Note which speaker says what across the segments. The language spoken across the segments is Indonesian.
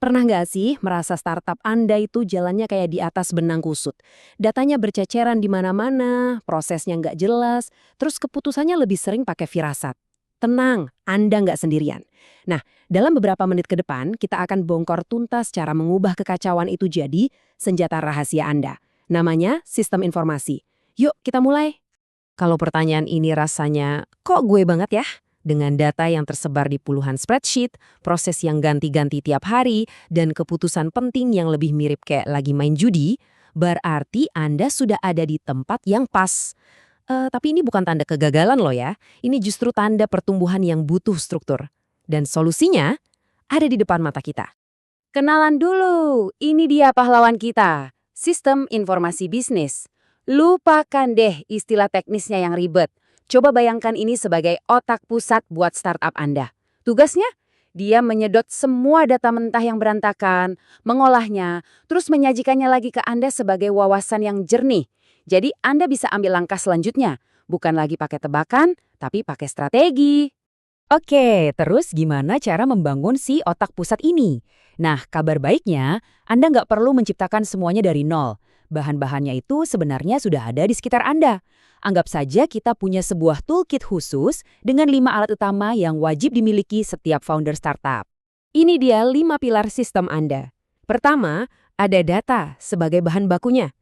Speaker 1: Pernah nggak sih merasa startup Anda itu jalannya kayak di atas benang kusut? Datanya berceceran di mana-mana, prosesnya nggak jelas, terus keputusannya lebih sering pakai firasat. Tenang, Anda nggak sendirian. Nah, dalam beberapa menit ke depan, kita akan bongkar tuntas cara mengubah kekacauan itu jadi senjata rahasia Anda. Namanya sistem informasi. Yuk, kita mulai. Kalau pertanyaan ini rasanya, kok gue banget ya? Dengan data yang tersebar di puluhan spreadsheet, proses yang ganti-ganti tiap hari, dan keputusan penting yang lebih mirip kayak lagi main judi, berarti Anda sudah ada di tempat yang pas. Tapi ini bukan tanda kegagalan loh ya, ini justru tanda pertumbuhan yang butuh struktur. Dan solusinya ada di depan mata kita. Kenalan dulu, ini dia pahlawan kita, sistem informasi bisnis. Lupakan deh istilah teknisnya yang ribet. Coba bayangkan ini sebagai otak pusat buat startup Anda. Tugasnya? Dia menyedot semua data mentah yang berantakan, mengolahnya, terus menyajikannya lagi ke Anda sebagai wawasan yang jernih. Jadi Anda bisa ambil langkah selanjutnya, bukan lagi pakai tebakan, tapi pakai strategi. Oke, terus gimana cara membangun si otak pusat ini? Nah, kabar baiknya, Anda nggak perlu menciptakan semuanya dari nol. Bahan-bahannya itu sebenarnya sudah ada di sekitar Anda. Anggap saja kita punya sebuah toolkit khusus dengan 5 alat utama yang wajib dimiliki setiap founder startup. Ini dia 5 pilar sistem Anda. Pertama, ada data sebagai bahan bakunya.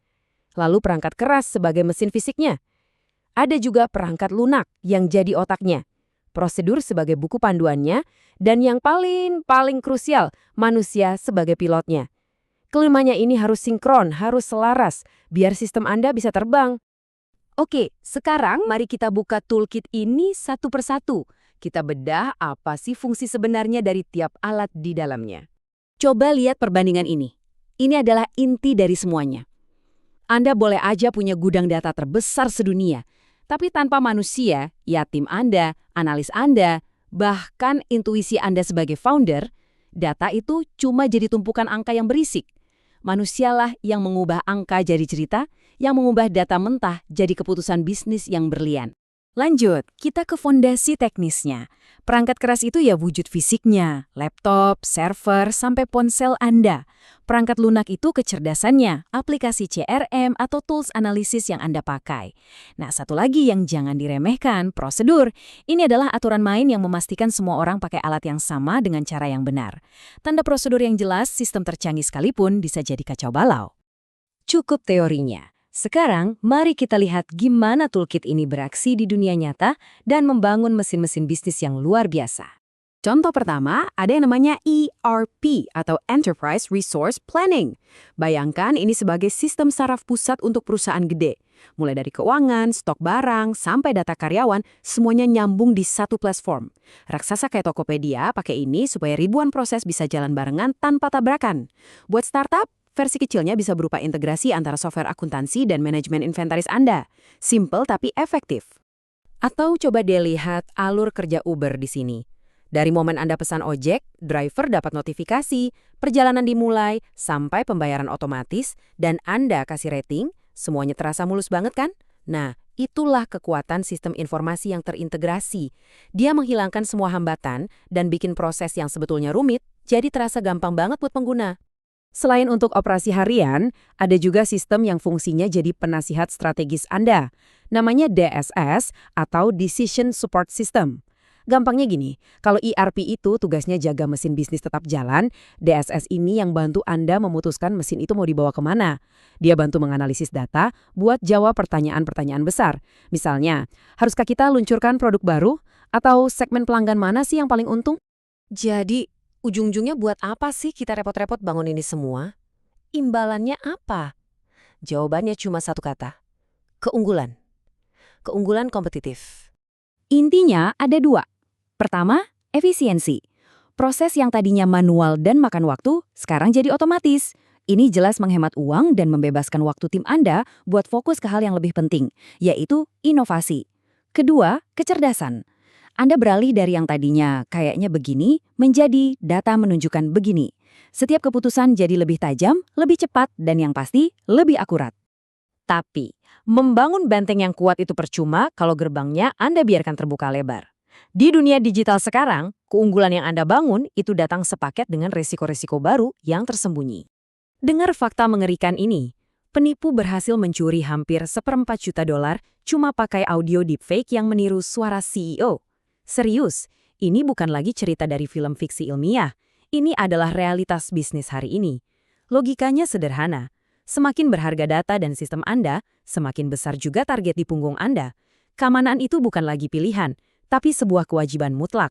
Speaker 1: Lalu perangkat keras sebagai mesin fisiknya. Ada juga perangkat lunak yang jadi otaknya. Prosedur sebagai buku panduannya, dan yang paling krusial, manusia sebagai pilotnya. Kelimanya ini harus sinkron, harus selaras, biar sistem Anda bisa terbang. Oke, sekarang mari kita buka toolkit ini satu persatu. Kita bedah apa sih fungsi sebenarnya dari tiap alat di dalamnya. Coba lihat perbandingan ini. Ini adalah inti dari semuanya. Anda boleh aja punya gudang data terbesar sedunia, tapi tanpa manusia, ya tim Anda, analis Anda, bahkan intuisi Anda sebagai founder, data itu cuma jadi tumpukan angka yang berisik. Manusialah yang mengubah angka jadi cerita, yang mengubah data mentah jadi keputusan bisnis yang berlian. Lanjut, kita ke fondasi teknisnya. Perangkat keras itu ya wujud fisiknya, laptop, server, sampai ponsel Anda. Perangkat lunak itu kecerdasannya, aplikasi CRM atau tools analisis yang Anda pakai. Nah, satu lagi yang jangan diremehkan, prosedur. Ini adalah aturan main yang memastikan semua orang pakai alat yang sama dengan cara yang benar. Tanda prosedur yang jelas, sistem tercanggih sekalipun bisa jadi kacau balau. Cukup teorinya. Sekarang, mari kita lihat gimana toolkit ini beraksi di dunia nyata dan membangun mesin-mesin bisnis yang luar biasa. Contoh pertama, ada yang namanya ERP atau Enterprise Resource Planning. Bayangkan ini sebagai sistem saraf pusat untuk perusahaan gede. Mulai dari keuangan, stok barang, sampai data karyawan, semuanya nyambung di satu platform. Raksasa kayak Tokopedia pakai ini supaya ribuan proses bisa jalan barengan tanpa tabrakan. Buat startup, versi kecilnya bisa berupa integrasi antara software akuntansi dan manajemen inventaris Anda. Simple tapi efektif. Atau coba deh lihat alur kerja Uber di sini. Dari momen Anda pesan ojek, driver dapat notifikasi, perjalanan dimulai, sampai pembayaran otomatis, dan Anda kasih rating, semuanya terasa mulus banget kan? Nah, itulah kekuatan sistem informasi yang terintegrasi. Dia menghilangkan semua hambatan dan bikin proses yang sebetulnya rumit jadi terasa gampang banget buat pengguna. Selain untuk operasi harian, ada juga sistem yang fungsinya jadi penasihat strategis Anda. Namanya DSS atau Decision Support System. Gampangnya gini, kalau ERP itu tugasnya jaga mesin bisnis tetap jalan, DSS ini yang bantu Anda memutuskan mesin itu mau dibawa kemana. Dia bantu menganalisis data buat jawab pertanyaan-pertanyaan besar. Misalnya, haruskah kita luncurkan produk baru? Atau segmen pelanggan mana sih yang paling untung? Jadi, ujung-ujungnya buat apa sih kita repot-repot bangun ini semua? Imbalannya apa? Jawabannya cuma satu kata. Keunggulan. Keunggulan kompetitif. Intinya ada dua. Pertama, efisiensi. Proses yang tadinya manual dan makan waktu, sekarang jadi otomatis. Ini jelas menghemat uang dan membebaskan waktu tim Anda buat fokus ke hal yang lebih penting, yaitu inovasi. Kedua, kecerdasan. Anda beralih dari yang tadinya kayaknya begini, menjadi data menunjukkan begini. Setiap keputusan jadi lebih tajam, lebih cepat, dan yang pasti, lebih akurat. Tapi, membangun benteng yang kuat itu percuma kalau gerbangnya Anda biarkan terbuka lebar. Di dunia digital sekarang, keunggulan yang Anda bangun itu datang sepaket dengan resiko-resiko baru yang tersembunyi. Dengar fakta mengerikan ini. Penipu berhasil mencuri hampir $1,4 juta cuma pakai audio deepfake yang meniru suara CEO. Serius, ini bukan lagi cerita dari film fiksi ilmiah. Ini adalah realitas bisnis hari ini. Logikanya sederhana. Semakin berharga data dan sistem Anda, semakin besar juga target di punggung Anda. Keamanan itu bukan lagi pilihan, tapi sebuah kewajiban mutlak.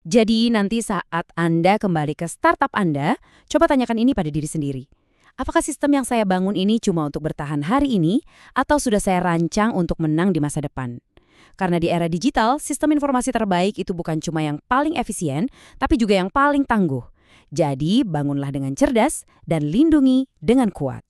Speaker 1: Jadi nanti saat Anda kembali ke startup Anda, coba tanyakan ini pada diri sendiri. Apakah sistem yang saya bangun ini cuma untuk bertahan hari ini, atau sudah saya rancang untuk menang di masa depan? Karena di era digital, sistem informasi terbaik itu bukan cuma yang paling efisien, tapi juga yang paling tangguh. Jadi, bangunlah dengan cerdas dan lindungi dengan kuat.